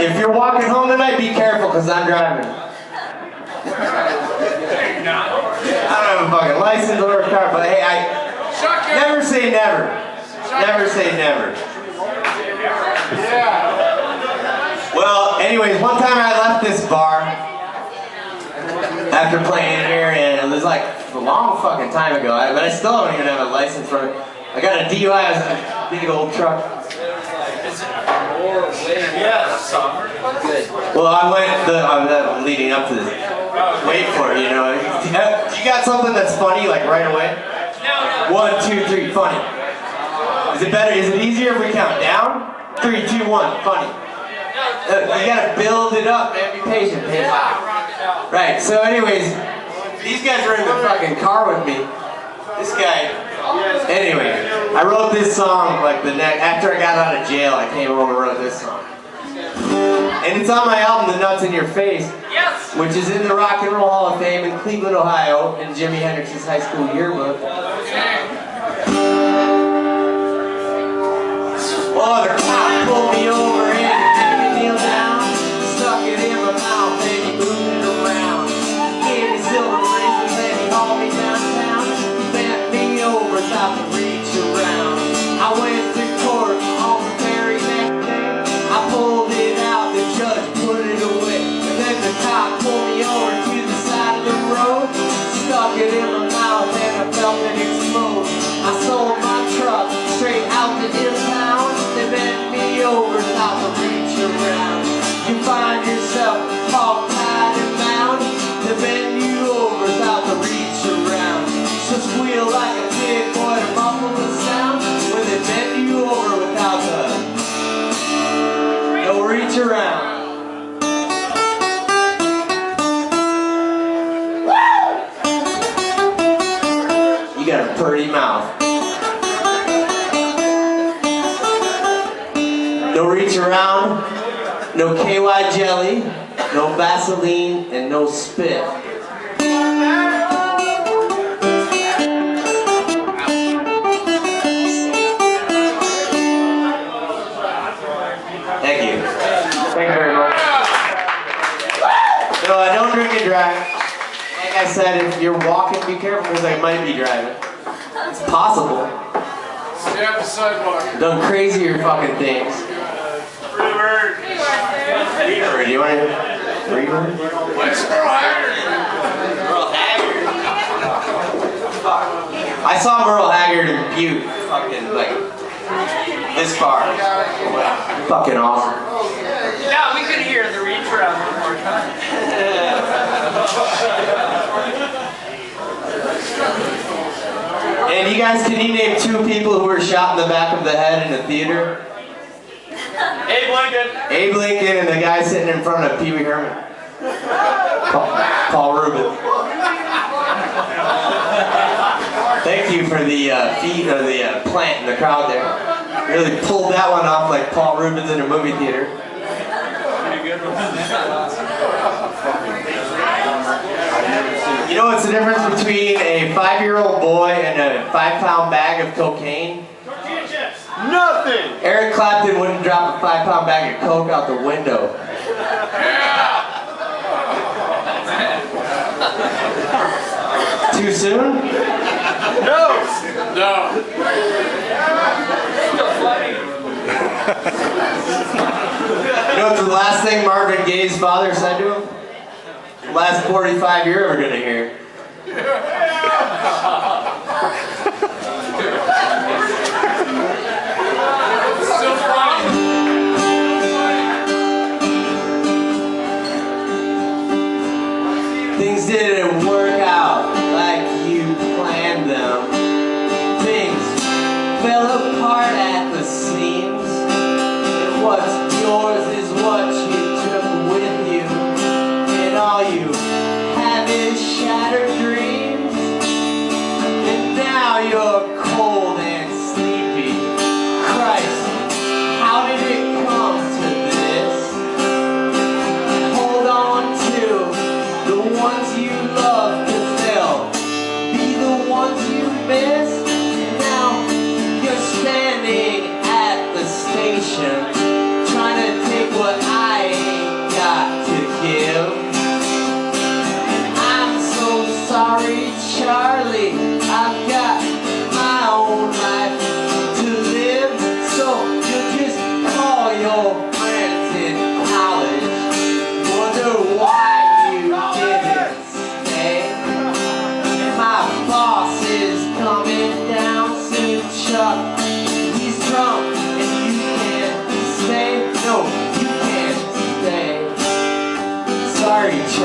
If you're walking home tonight, be careful, because I'm driving. I don't have a fucking license or a car, but hey, never say never. Never say never. Well, anyways, one time I left this bar after playing here, and it was like a long fucking time ago, but I still don't even have a license for it. I got a DUI, I was a big old truck. Yes. Good. Well, I went leading up to this. Wait for it, you know. You got something that's funny, like right away? 1, 2, 3, funny. Is it better? Is it easier if we count down? 3, 2, 1, funny. You gotta build it up, man. Be patient, man. Right. So, anyways, these guys were in the fucking car with me. This guy. Anyway, I wrote this song like after I got out of jail. I came home and wrote this song. And it's on my album, The Nuts in Your Face, which is in the Rock and Roll Hall of Fame in Cleveland, Ohio, in Jimi Hendrix's high school yearbook. Oh, the cop pulled me over and made me kneel down, stuck it in my mouth and he moved it around. Gave me silver bracelets and he hauled me downtown. Bent me over, stopped to reach around. I went to court on the very next day. I pulled it out, the judge put it away. And then the cop pulled me over to the side of the road, stuck it in my mouth and I felt it explode. I sold my truck straight out to town. They bent me over, stop to reach around. You find yourself all tied and bound. They bend you over, stop to reach around. So squeal like a pig, boy, to muffle the sound. When they bend you over without the no reach around. You got a pretty mouth. No reach around, no KY jelly, no Vaseline, and no spit. Thank you. Thank you very much. No, I don't drink and drive. Like I said, if you're walking, be careful because I might be driving. It's possible. Stay off the sidewalk. Done crazier fucking things. Freebird. Do you want to Freebird? What's Merle Haggard? Merle Haggard. I saw Merle Haggard in Butte, fucking like this far. Fucking awesome. Yeah, we could hear the reach around one more time. And you guys, can you name 2 people who were shot in the back of the head in a theater? Abe Lincoln. Abe Lincoln and the guy sitting in front of Pee Wee Herman. Paul Rubin. Thank you for the feed or the plant in the crowd there. Really pulled that one off like Paul Rubin's in a movie theater. You know what's the difference between a 5-year-old boy and a 5-pound bag of cocaine? Nothing! Eric Clapton wouldn't drop a 5-pound bag of coke out the window. Too soon? No! No. You know what's the last thing Marvin Gaye's father said to him? The last 45 you're ever gonna hear. Things didn't work out like you planned them. Things fell apart at the seams. And what's yours is what you took with you. And all you have is shattered dreams. And now you're cold and sleepy. Christ, how did it come to this? Hold on to the ones you love, 'cause they'll be the ones you miss. And now you're standing at the station,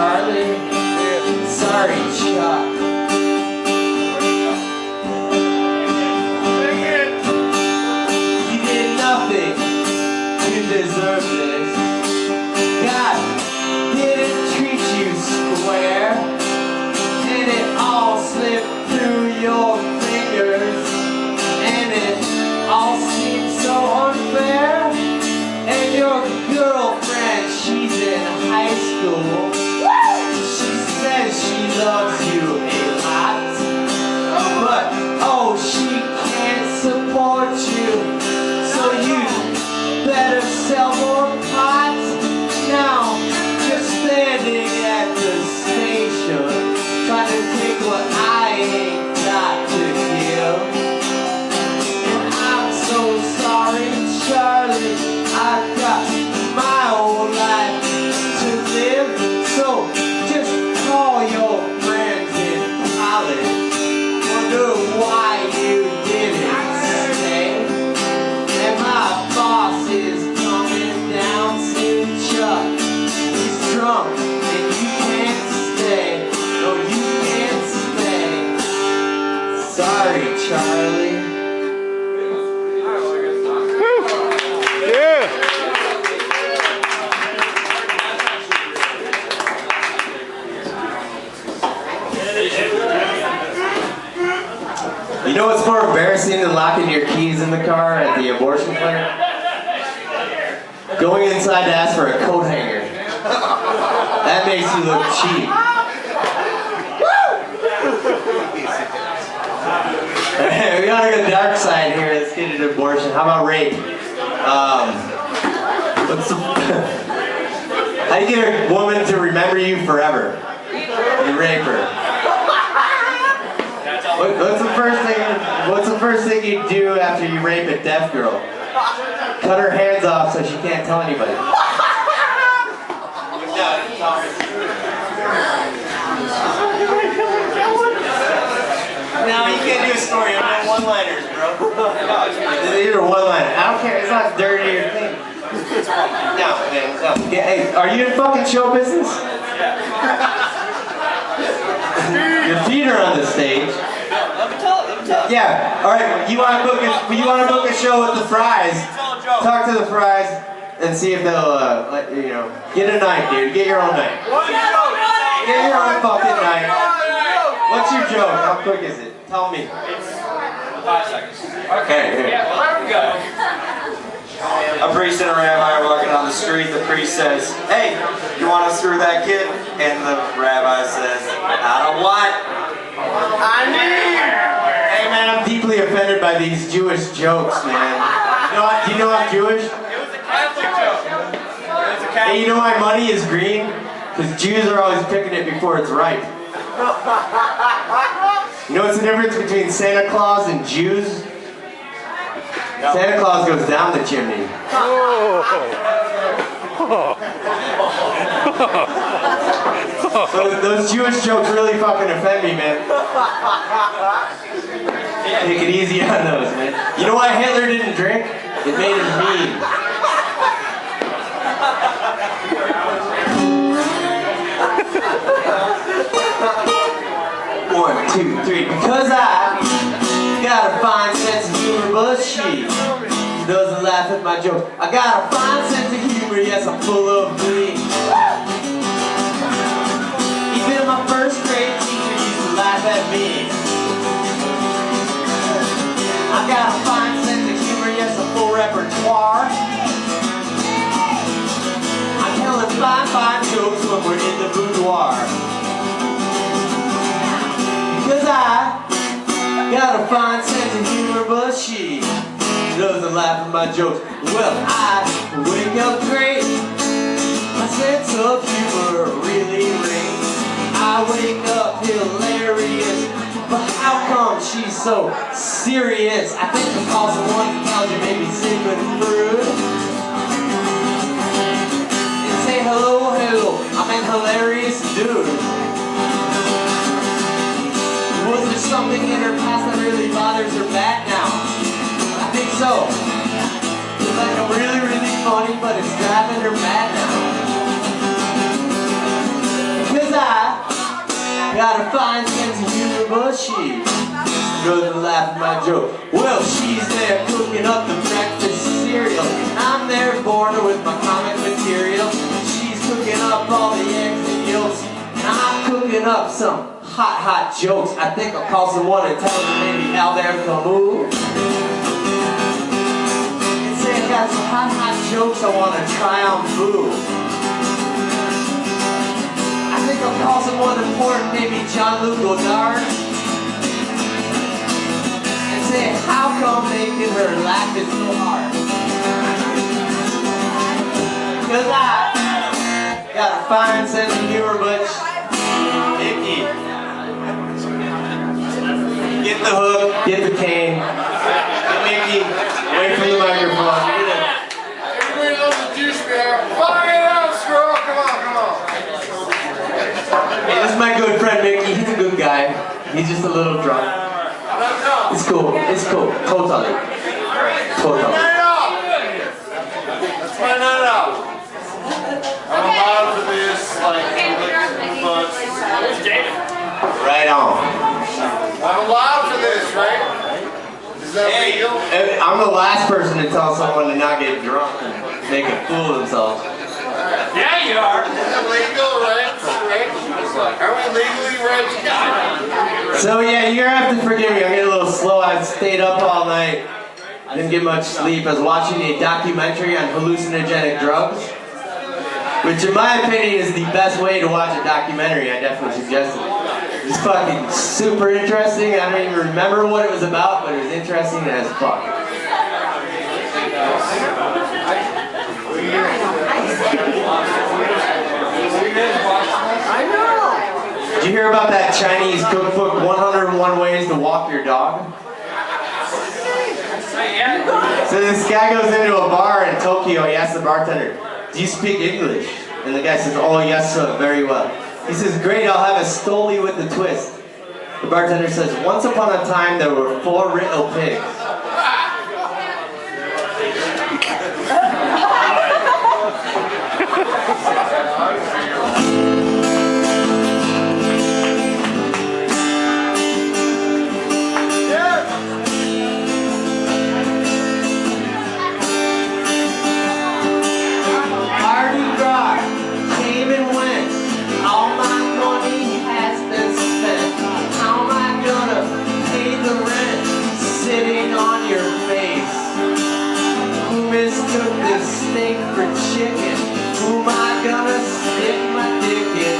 Charlie. Sorry, Chuck. You did nothing to deserve this. God didn't treat you square, and it all slipped through your fingers, and it all seems so unfair. And your girlfriend, she's in high school. She says she loves you a lot, but oh, she can't support you, so you better sell more pot. Now you're standing at the station, trying to take what I ain't got to give. And I'm so sorry, Charlie, I've got my own life to live. So just call your friends in college, wonder why you didn't stay. And my boss is coming down soon, Chuck. He's drunk and you can't stay. No, you can't stay. Sorry, Charlie. Yeah. You know what's more embarrassing than locking your keys in the car at the abortion clinic? Going inside to ask for a coat hanger. That makes you look cheap. We gotta go dark side here. Let's get into abortion. How about rape? How do you get a woman to remember you forever? You rape her. What's the first thing you do after you rape a deaf girl? Cut her hands off so she can't tell anybody. No, you can't do a story. I'm doing one-liners, bro. You're a one-liner. I don't care. It's not dirty or clean. No, man. No. Yeah, hey, are you in fucking show business? Your feet are on the stage. Yeah. All right. You want to book a show with the Fries? Talk to the Fries and see if they'll let you know. Get a night, dude. Get your own night. Get your own fucking night. What's your joke? How quick is it? Tell me. 5 seconds. Okay. Yeah, there we go. A priest and a rabbi are walking on the street. The priest says, "Hey, you want to screw that kid?" And the rabbi says, "I don't what? I need." Hey man, I'm deeply offended by these Jewish jokes, man. Do you know I'm Jewish? It was a Catholic joke. It was a Catholic. Hey, you know why money is green? Because Jews are always picking it before it's ripe. You know what's the difference between Santa Claus and Jews? No. Santa Claus goes down the chimney. So those Jewish jokes really fucking offend me, man. Take it easy on those, man. You know why Hitler didn't drink? It made him mean. 1, 2, 3. Because I got a fine sense of humor, but she doesn't laugh at my jokes. I got a fine sense of humor, yes, I'm full of glee. Even my first grade teacher used to laugh at me. I got a fine sense of humor, yes, a full repertoire. I'm telling fine jokes when we're in the boudoir. Because I got a fine sense of humor, but she doesn't laugh at my jokes. Well, I wake up great. My sense of humor really rings. I wake up hilarious. But how come she's so serious? I think because someone tells you maybe Sigmund Freud. And say hello, I'm an hilarious dude. Was there something in her past that really bothers her back now? I think so. It's like I'm really funny, but it's driving her mad now. got a fine sense of humor, but she doesn't laugh at my joke. Well, she's there cooking up the breakfast cereal. I'm there bored her with my comic material. She's cooking up all the eggs and yolks. And I'm cooking up some hot jokes. I think I'll call someone and tell them maybe how they're gonna move. And say I got some hot jokes I wanna try on Boo. I think I'll call someone important, maybe Jean-Luc Godard. And say how come making her laugh is so hard. Cause I got a fine sense of humor, but Hippie. Get the hook, get the cane. Mickey, wait for the microphone. Everybody loves the juice bear. Fire it out, Squirrel. Come on, come on. Hey, this is my good friend Mickey. He's a good guy. He's just a little drunk. It's cool. It's cool. Totally. Totally. Night out. That's my night out. I'm allowed for this, like, but Right on. I'm allowed for this, right? Is that legal? I'm the last person to tell someone to not get drunk and make a fool of themselves. Yeah, you are. Is that legal, right? Are we legally right? So yeah, you're gonna have to forgive me. I'm getting a little slow. I stayed up all night. I didn't get much sleep. I was watching a documentary on hallucinogenic drugs, which in my opinion is the best way to watch a documentary. I definitely suggest it. It's fucking super interesting. I don't even remember what it was about, but it was interesting as fuck. I know. Did you hear about that Chinese cookbook, 101 Ways to Walk Your Dog? So this guy goes into a bar in Tokyo. He asks the bartender, "Do you speak English?" And the guy says, "Oh yes sir, very well." He says, "Great, I'll have a stoli with a twist." The bartender says, "Once upon a time there were 4 little pigs." Mistook this steak for chicken. Who am I gonna stick my dick in?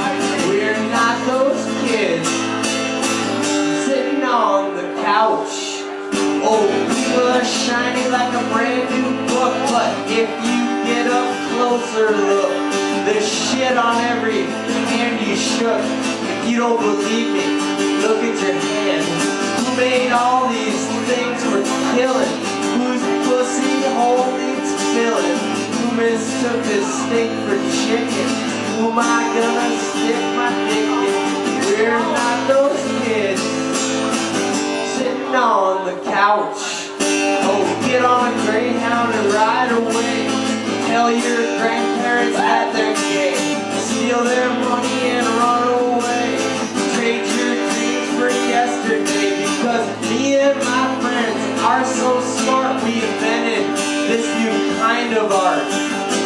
We're not those kids sitting on the couch. Oh, people are shining like a brand new book, but if you get a closer look, there's shit on every hand you shook. If you don't believe me, look at your hand. Who made all these things for killing? Whose pussy hole needs filling? Who mistook this steak for chicken? Who am I gonna stick my dick in? We're not those kids sitting on the couch. Oh, get on a Greyhound and ride away. Tell your grandparents that they're gay. Steal their money and run away. Trade your dreams for yesterday. Because me and my friends are so smart, we invented this new kind of art.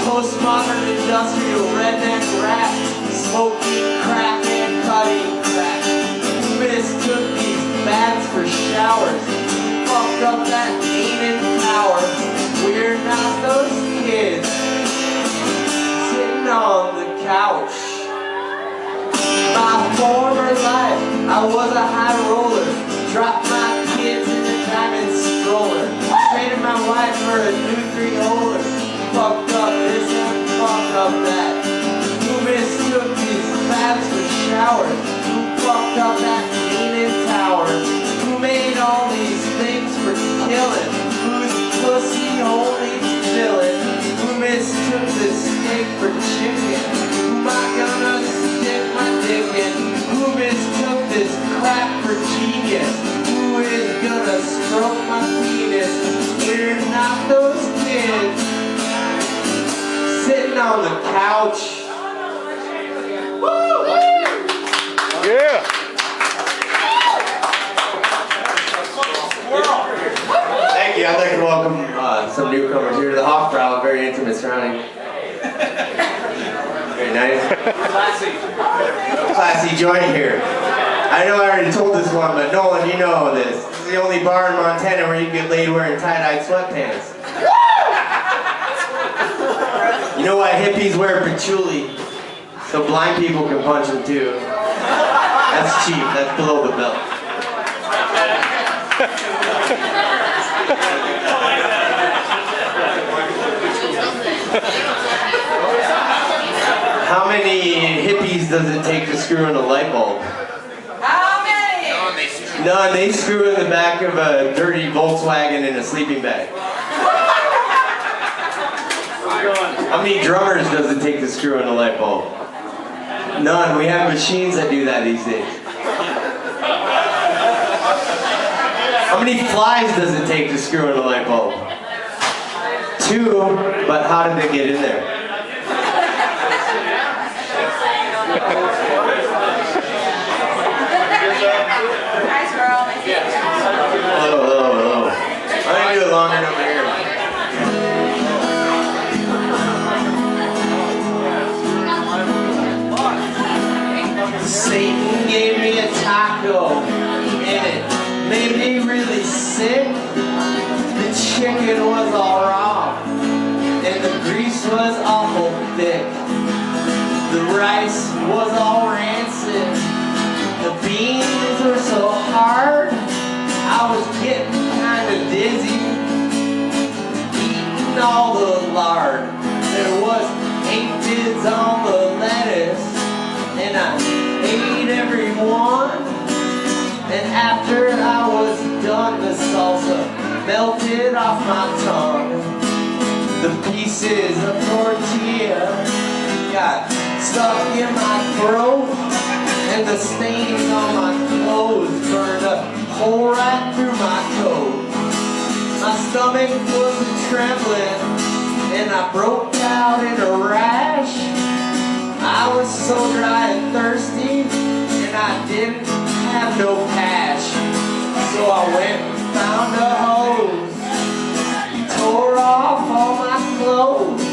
Postmodern industrial redneck rap, smoking crack and cutting crack. Who mistook these baths for showers? Fucked up that demon power. We're not those kids sitting on the couch. My former life, I was a high roller. Dropped my kids in a diamond stroller. Traded my wife for a new 3-holer. Fucked up this and fucked up that. Who mistook these baths for showers? Who fucked up that leaning tower? Who made all these things for killing? Whose pussy hole needs filling? Who mistook this steak for chicken? Who am I gonna stick my dick in? Who mistook this crap for genius? Who is gonna stroke my penis? We're not those kids sitting on the couch. Woo! Yeah. some newcomers here to the Haufbrau, very intimate surrounding. Very nice. Classy joint here. I know I already told this one, but Nolan, you know this. This is the only bar in Montana where you get laid wearing tie-dyed sweatpants. You know why hippies wear patchouli? So blind people can punch them too. That's cheap, that's below the belt. How many hippies does it take to screw in a light bulb? How many? None, they screw in the back of a dirty Volkswagen in a sleeping bag. How many drummers does it take to screw in a light bulb? None, we have machines that do that these days. How many flies does it take to screw in a light bulb? 2, but how did they get in there? Hi, Squirrel. Hello. I'm gonna do it longer over here. Satan gave me a taco, and it made me really sick. The chicken was all raw, and the grease was awful thick. The rice was all rancid. The beans were so hard, I was getting kind of dizzy. Eating all the lard. There was aphids on the lettuce, and I ate every one. And after I was done, the salsa melted off my tongue. The pieces of tortilla got stuck in my throat, and the stains on my clothes burned a hole right through my coat. My stomach was trembling, and I broke out in a rash. I was so dry and thirsty, and I didn't have no cash. So I went and found a hose, tore off all my clothes.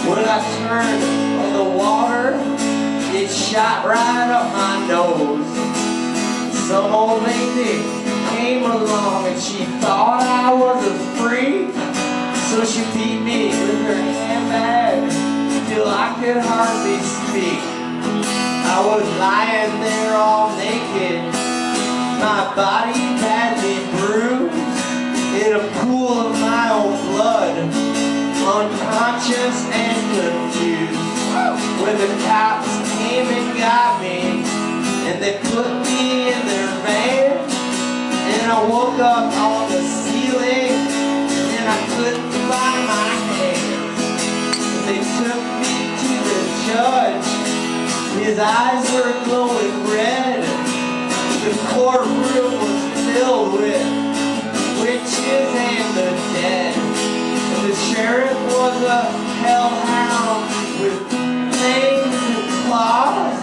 When I turned on the water, it shot right up my nose. Some old lady came along and she thought I was a freak, so she beat me with her handbag till I could hardly speak. I was lying there all naked, my body badly bruised, in a pool of my own blood, unconscious and confused. When the cops came and got me, and they put me in their van, and I woke up on the ceiling, and I couldn't find my hands. And they took me to the judge, his eyes were glowing red. The courtroom was filled with witches and the dead. And the sheriff was a hellhound with fangs and claws.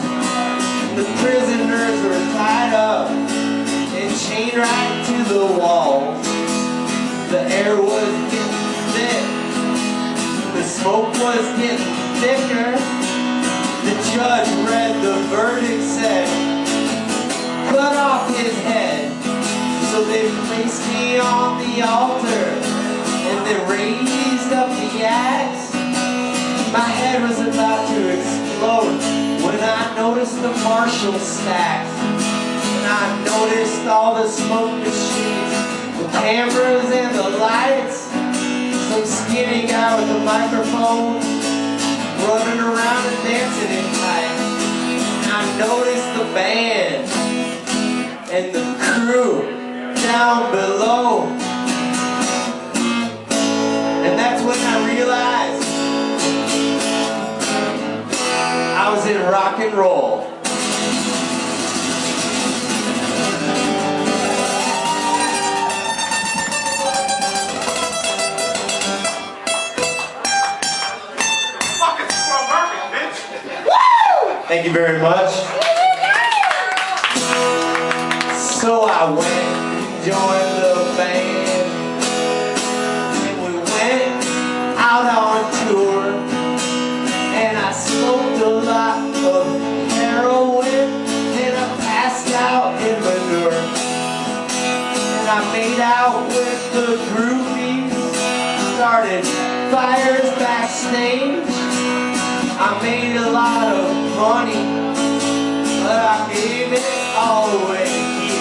And the prisoners were tied up and chained right to the walls. The air was getting thick, the smoke was getting thicker. The judge read the verdict, said, cut off his head. So they placed me on the altar, and they raised up the axe. My head was about to explode when I noticed the marshal stacks. And I noticed all the smoke machines, the cameras and the lights. Some skinny guy with a microphone running around and dancing in tights. And I noticed the band and the crew down below. And that's when I realized I was in rock and roll. Fucking Squirrel Murphey, bitch! Woo! Thank you very much. So I went and joined the band, and we went fires backstage. I made a lot of money, but I gave it all away.